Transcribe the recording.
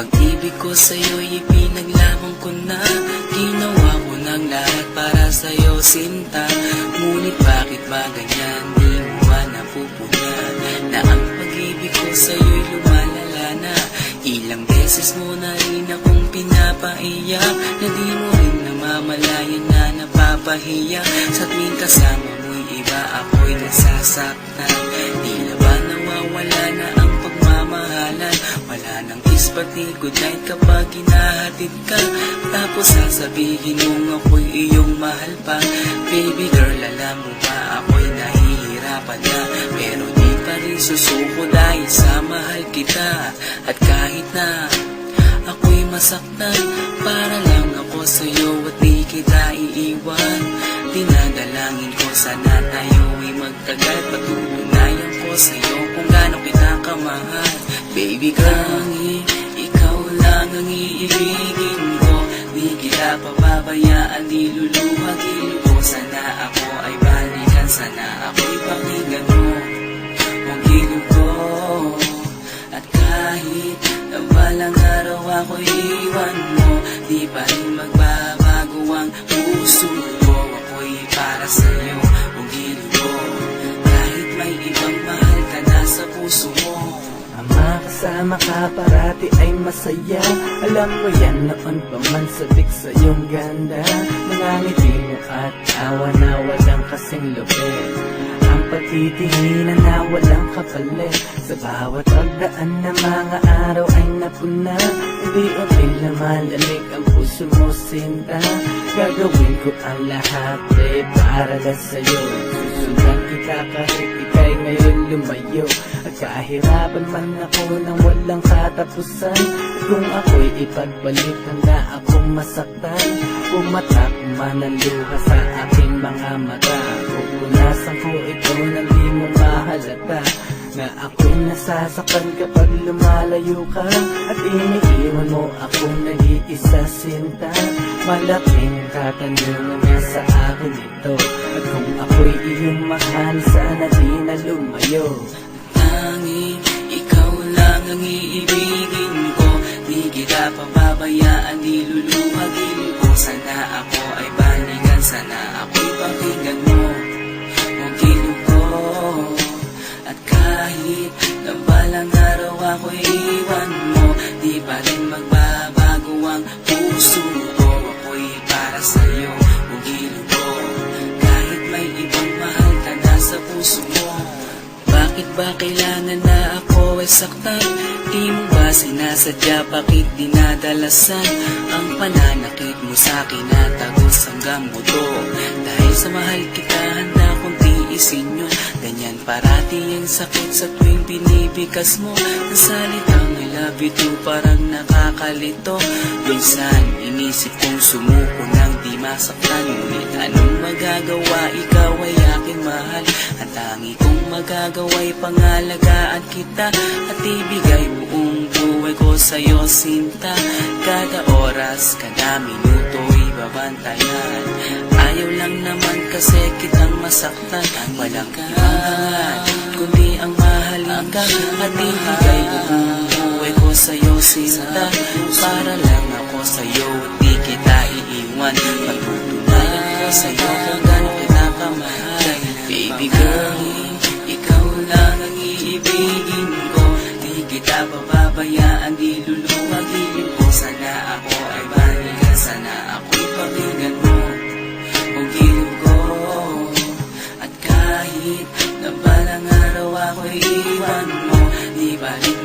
Pag-ibig ko sa'yo'y ipinaglaban ko na. Ginawa ko ng lahat para sa'yo, sinta. Ngunit bakit ba ganyan, di mo ba napupuna na ang pag-ibig ko sa'yo'y lumalala na? Ilang beses mo na rin akong pinapaiyak, na di mo rin namamalayan na napapahiya. Sa tuwing kasama mo'y iba, ako'y nasasaktan. Tila ba nawawala na ang pagmamahalan? Wala nang kiss pati goodnight kapag hinahatid ka. Tapos sasabihin mong ako'y iyong mahal pa. Baby girl, alam mo ba ako'y nahihirapan na, pero di pa rin susuko dahil sa mahal kita. At kahit na ako'y masaktan, para lang ako sa'yo at di kita iiwan. Dinadalangin ko sana tayo'y magtagal, patutunayan ko sa'yo kung gaano kita kamahal. Baby girl, ikaw lang ang iibigin ko. Di kita pababayaan, di luluhagin ko. Sana ako ay balikan, sana ako'y pakinggan mo ang gilid ko. At kahit na balang araw ako'y iwan mo, di pa rin magbabago ang puso ko. Ako'y para sa'yo, ang gilid ko. Kahit may ibang mahal ka na sa puso mo. Ang makasama ka parati ay masaya. Alam mo yan, noon pa man sabik sa iyong ganda. Mga ngiti mo at awa na walang kasing lupit. Ang pagtitinginan na walang kapalit. Sa bawat pagdaan na mga araw ay napuna. Unti-unti na malamig ang puso mo, sinta. Gagawin ko ang lahat para lang sa'yo. Susundan kita kahit ika'y ngayon lumayo. At kahirapan man ako nang walang katapusan. At kung ako'y ipagbalik, handa akong masaktan. Pumatak man ang luha sa aking mga mata. Pupunasan ko ito nang di mo mahalata, na ako'y nasasaktan kapag lumalayo ka. At iniiwan mo akong nag-iisa, sinta. Malaking katanungan nga sa akin ito. At kung ako'y iyong mahal, sana di na lumayo. Tanging ikaw lang ang iibigin ko. Di kita pababayaan, di luluhagin ko. Sana ako ay balikan, sana ako'y pakinggan mo ang gilid ko. At kahit na balang araw ako'y iwan mo, di pa rin magbabago ang puso ko. Ako'y para sa'yo, ang gilid ko. Kahit may ibang mahal ka na sa puso mo. Bakit ba kailangan na ako ay saktan? Di mo ba sinasadya, bakit dinadalasan ang pananakit mo sa'kin na tagos hanggang buto? Dahil sa mahal kita, handa kong tiisin yun. Ganyan parati ang sakit sa tuwing binibigas mo. Ang salitang I love you too parang nakakalito. Minsan inisip kong sumuko nang di masaktan. Ngunit anong magagawa, ikaw ay aking mahal. Ang tangi kong magagawa'y pangalagaan kita at ibigay buong buhay ko sa'yo, sinta. Kada oras, kada minuto'y babantayan. Ayaw lang naman kasi kitang masaktan. Walang ibangan kundi ang mahalin ka at ibigay buong buhay ko sa'yo, sinta. Para lang ako sa'yo at di kita iiwan. Pagtutunayan ko sa'yo kung gano'n kita kamahal. Baby girl, ikaw lang ang iibigin ko. Di kita pababayaan, di luluhagin ko. Sana ako ay balikan, sana ako'y pakinggan mo ang gilid ko. At kahit na balang araw ako'y iwan mo, di balik